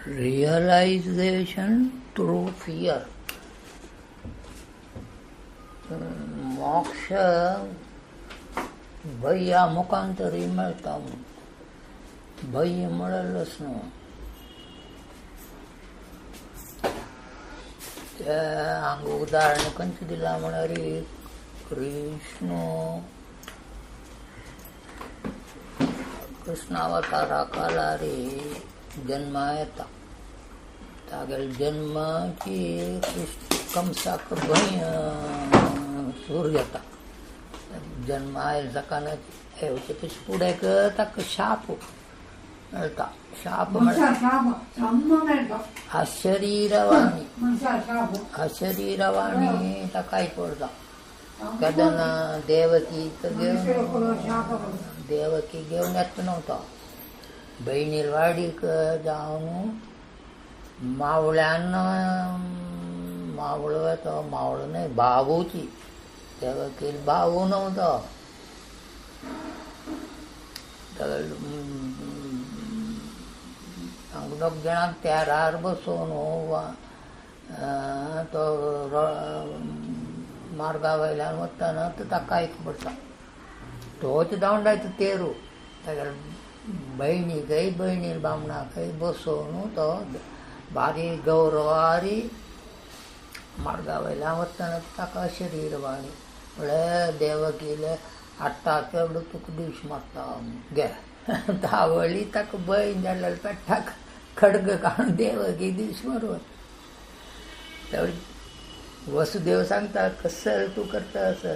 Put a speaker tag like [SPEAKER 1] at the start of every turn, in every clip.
[SPEAKER 1] Realisation through fear. मोक्ष भय मुखांतरी मिळता. भय मिळालंच ना. त्या उदाहरण कंच दिला म्हणणारी कृष्णावतारा काला रे जन्मा येता. तागेल जन्माची कंसाक भय सूर घेता. जन्म आयल जाकान येवचे पुढे ताका शाप मेळटा. शाप अशरीरवाणी ताका पडता. केदना देवकी घेवन येत नव्हता. बहिणील वाडीक जावन मावळ्यान मावळो येतो. मावळो न्हय बाबूची. देवकील बाबू नव्हता. दोग जाणांक तेरार बसून तो मार्गा वयल्यान वताना ताका पडटा. तोच धांवडायचो तेरू. तागेले बहिणील बामणाकय बसोवन तो बारीक गौरवारी मार्गा वयल्यान वताना ताका शरीरवाणी म्हळ्यार देवकीले हाडटा चेडूं तुका दिवश मारता घे. तावळी ताका भंय जाल्यार पेट्टाक खडग काडून देवकी दिवश मारवत. वसुदेव सांगता कसर तूं करता असर.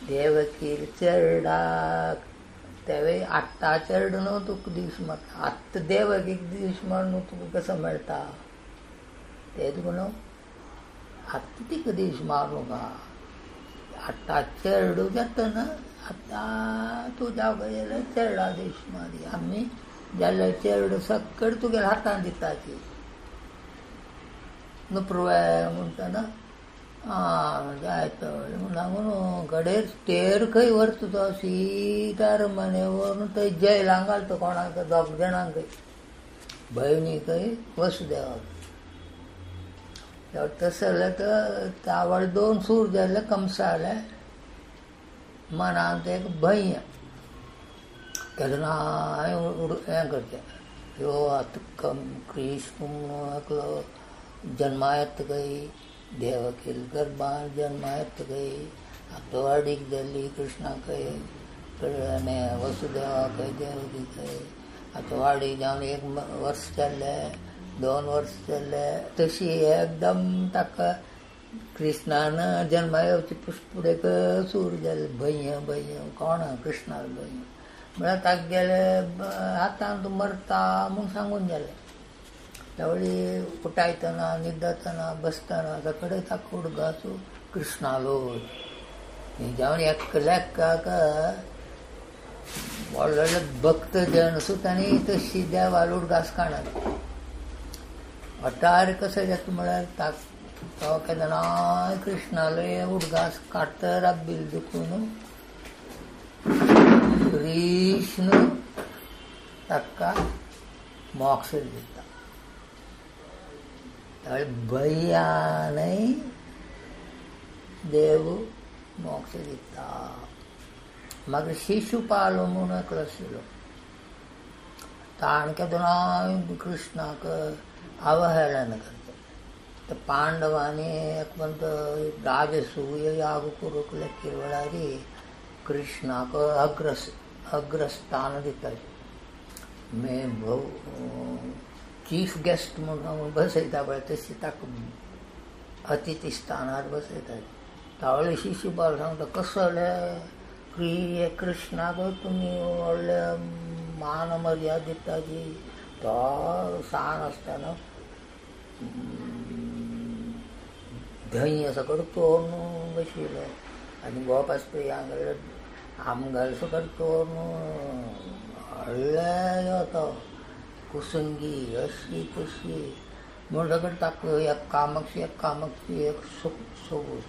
[SPEAKER 1] देवकी चेडाक तेवे हाडटा चेडूं न्हू तुका दिवश मारता. आत्ता देवकीक दिवश मारून तुका कसो मेळटा ते तुका न्हू. आत्ता तिका दिवश मारूं का. हाडटा चेडूं जाता ना. आतां तूं जावं जाल्यार चेडा दिवश मारी. आमी जाल्यार चेडूं सकट तुगेल्या हातान दिताची. नुपुरवे म्हणटा ना. जायत म्हणून कडेर तेर खंय व्हरता तो सीतार मने व्हरून थंय जैलांक घालता कोणाक दोग जाणांकय. भयणीकय वसुदेवाक. तशें जाल्यार तावळ 2 सूर जाल्ले कंसाले मनांत एक भंय. केदना हें करचें ह्यो आतां कृष्ण एकलो जन्मा येतकय देवकील गर्भान जन्मा येतकय आतां वाडीक जाल्ली कृष्णाकय आनी वसुदेवाकय देवकीकय आतां वाडीक जावन 1 वर्स जाल्लें 2 वर्स जाल्ले. तशी एकदम ताका कृष्णान जन्मा येवचे फुडेक सूर जाले. भंय कोण कृष्णाक भंय म्हळ्यार ताका गेले हातांत मरता म्हूण सांगून जालें. त्यावेळी उठायतना न्हिदतना बसतना सगळे ताका उडगासू कृष्णालो. जावन एकल्याक व्हडले व्हडले भक्त जन सुतांनी तशी देवाल उडगास काडत. अटार कशें जाता म्हळ्यार तो केदना कृष्णालो उडगास काडटा राब्बील दुखून कृष्ण ताका मोक्ष दिता. भयानय देव मोक्ष दिता. मागीर शिशुपाल म्हणून एकलो आशिल्लो. ताण केदना कृष्णाक अवहेळन करता. ते पांडवांनी एकमंत राजसूय याग करूंक लेखीर वेळारी कृष्णाक अग्रस्थान दिता. चीफ गेस्ट म्हणून बसयता पळय तशी ताका अतिथी स्थानार बसयता. तावळे शिशुपाल सांगता कसो कृष्णाक तुमी व्हडले मान मर्याद दिताची. तो सान आसतना धंय सकट तोरण बशिल्लो आनी गोप आसता हांगा आमगाल सकट तोरण व्हडले तो कुसंगी अशी तशी म्हणटकच ताका एक कामाक्षी एक सोबूस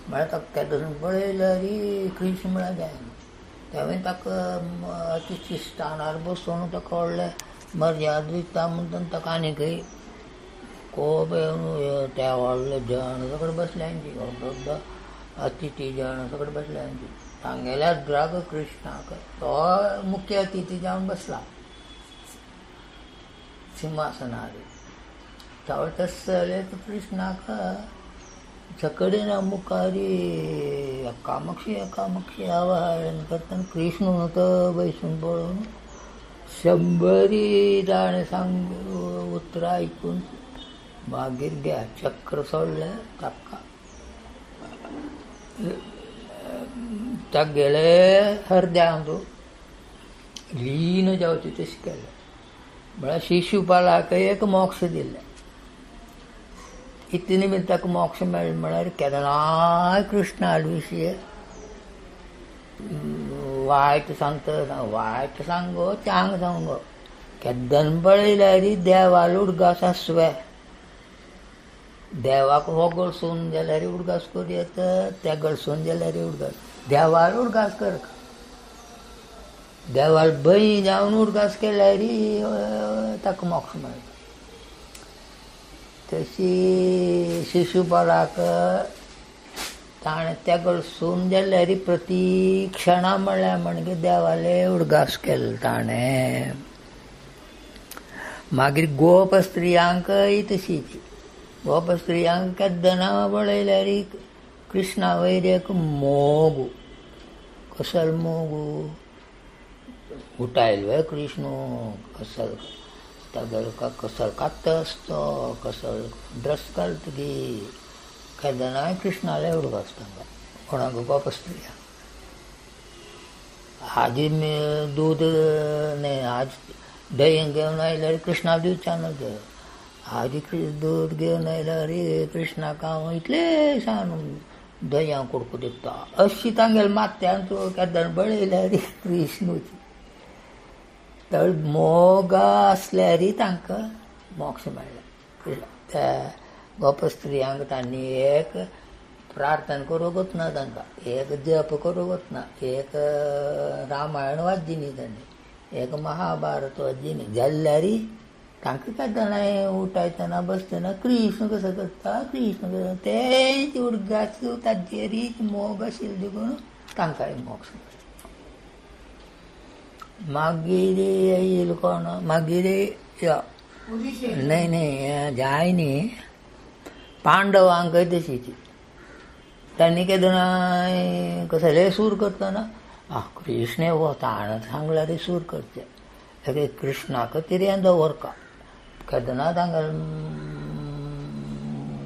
[SPEAKER 1] म्हळ्यार ताका त्या धरून पळयल्यार कृष्ण म्हळ्यार जायना. तेवें ताका अतिथी स्थानार बसोवन ताका व्हडले मर्यादिता म्हणून ताका आनी खंय खूब त्या व्हडले जण सगळे बसल्यांची अतिथी जण सगळे बसल्यांची तांगेल्या ड्राग कृष्णाक तो मुख्य अतिथी जावन बसला सिंहासनार. त्यावेळी तसले कृष्णाक सकडेन मुखारी एकामेकी आवाहन करतना कृष्ण तो बैसून पळोवन 100 जाण सांग उतरां आयकून मागीर घ्या चक्र सोडलें ताका गेले हरद्यांक लीन जावचें तशें केलें. म्हळ्यार शिशुपालाक एक मोक्ष दिल्लें. इतले निमित्त ताका मोक्ष मेळ्ळें म्हळ्यार केन्नाय कृष्णा विशीं वायट सांगता वायट सांगो चांग सांगो केद्दन पळयल्यार देवाल उडगास आसवे. देवाक हो गळसून जाल्यार उडगास करूं येता त्या गळसून जाल्यार उडगास देवाल उडगास कर. देवाल भंय जावन उडगास केल्यार ताका मोक्ष मेळटा. तशी शिशुपालाक ताणें त्या गळसून जाल्यार प्रती क्षणा म्हणल्यार म्हणजे देवाले उडगास केलो ताणें. मागीर गोप स्त्रियांकय तशीच. गोप स्त्रियांक केद्दना पळयल्यार कृष्णा वयर एक मोग कसल मोग उठायलो कृष्ण कसल तागेलो कसल कात्तस तो कसल ड्रेस घालतगी केन्नाय कृष्णाले उडगास तांकां कोणाक गोप स्त्रिया. आजी दूद न्हय आज दही घेवन आयल्यार कृष्णा दिवच्या न्हय. आजी दूद घेवन आयल्यार कृष्णाक हांव इतले सान दह्या कुडको दिता अशी तांगेले माथ्यान तूं केन्ना पळयल्यार कृष्णूची. तर मोग आसल्यार तांकां मोक्ष मेळ्ळें. त्या गोप स्त्रियांक तांणी एक प्रार्थना करूंक वचना तांकां एक जप करूंक वचना एक रामायण वाचची तांणी एक महाभारत वाचची जाल्यार तांकां केन्नाय उठयतना बसतना कृष्ण कसो करता कृष्ण कसो तेच उडगास ताजेर मोग आशिल्ले देखून तांकांय मोक्ष मेळ्ळो. मागीर येयलो कोण मागीर न्हय जाय न्ही पांडवांकय तशीच. तांणी केन्नाय कसले सूर करतना कृष्ण हो ताणें सांगल्यार सूर करचे कृष्णाक तिरें दवरका केन्ना तांगेले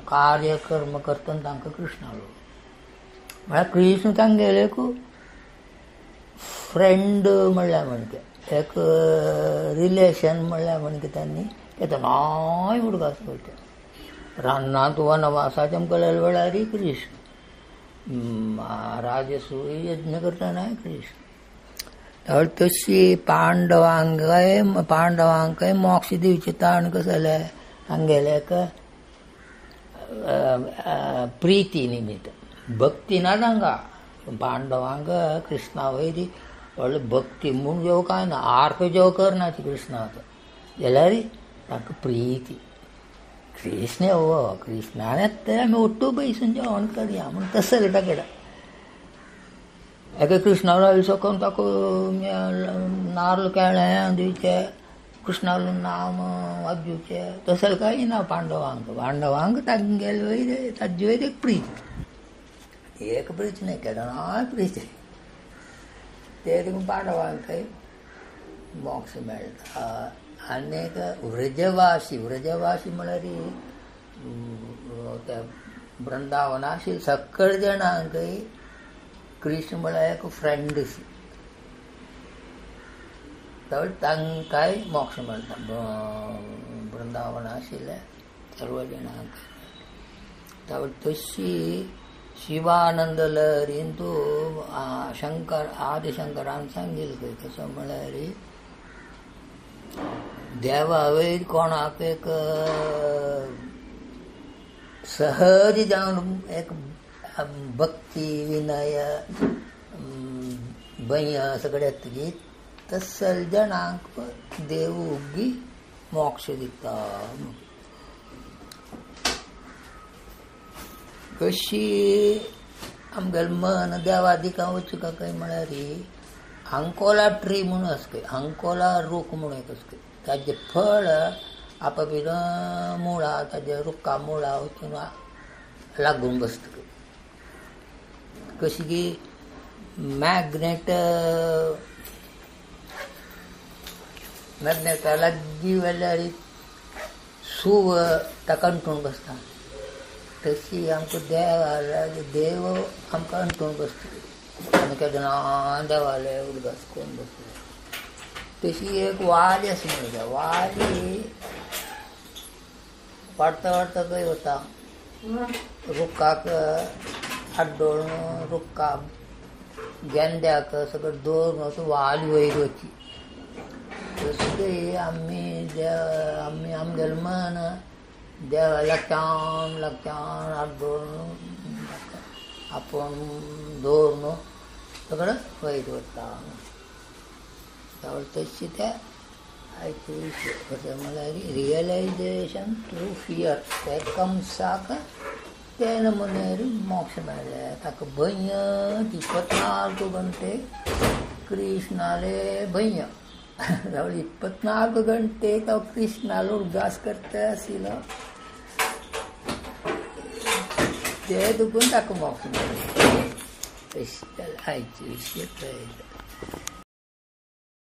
[SPEAKER 1] कार्यकर्म करतना तांकां कृष्णालो म्हळ्यार कृष्ण तांगेले फ्रेंड म्हणल्यार म्हणजे एक रिलेशन म्हणल्यार म्हणजे तांणी केन्नाय उडगास करचे. रानांत वनवासाचें केलेले वेळार कृष्ण राजसूय यज्ञ करतना कृष्ण. तशी पांडवांकय मोक्ष दिवचे ताण कसो जालें तांगेले एक प्रिती निमित्त भक्ती ना तांकां. पांडवांक कृष्णा वयर व्हडले भक्ती म्हूण जेव कांय ना आर्क जेव करनाची कृष्णाक जाल्यार तांकां प्रिती कृष्ण हो कृष्णान येता आमी ओट्टू बैसून जेवण करया म्हूण तसो ताका एका कृष्णालो आयुश्य करून ताका नाल्ल केळें दिवचें कृष्णालो नाम वाजोवचें तसलें कांय ना पांडवांक तांगेले वयर ताजे वयर एक प्रीत एक प्रीत न्हय केन्नाय प्रीत ते देखून पांडवांकय मोक्ष मेळटा. आनीक व्रजवासी म्हळ्यार त्या वृंदावन आशिल्ले सकयल जाणांकय कृष्ण म्हळ्यार एक फ्रेंड तांकांय मोक्ष मेळटा. वृंदावन आशिल्ले सर्व जाणांक. तशी शिवानंद लहरीन तूं आदिशंकरान सांगिल्लें पळय कसो म्हळ्यार देवा वयर कोणाक एक सहज जावन एक भक्ती विनय भंय सगळे येतकीर तसल जणांक देव उगी मोक्ष दिता. कशी आमगेलें मन देवादिका वचूंक काय म्हळ्यार अंकोला ट्री म्हणून असते, अंकोला रूख म्हणून एक असते. ताजे फळ आपापील मुळा ताजे रुखा मुळा वचून लागून बसता. कशी की मॅग्नेटा लागीं वेल्यार सूव ताका अंटून बसता. तशी आमकां देव आमकां अंटून बसता आनी केन्ना देवाले उदगास करून बसता. तशी एक वाली अशी म्हणटा. वाली वाडता वाडता खंय वता, रुखाक आड्डोळून रुखाक गेंद्याक सगळें दवरून वाली वयर वची. तशी आमगेलें मन देवा लागच्यान लागच्यान आड्डोळून आपूण दवरून सगळें वयर वता. तशी त्या कशें म्हळ्यार रियलायजेशन थ्रू फियर ते कम्साक ते नमुनेर मोक्ष मेळ्ळे. ताका भंय 24 गंटे कृष्णाले भंय 24 गंटे तो कृष्णालो उदास करता आशिल्लो. ते दुखून ताका मोक्ष मेळ्ळे. तशी आयचे विशय कळयता.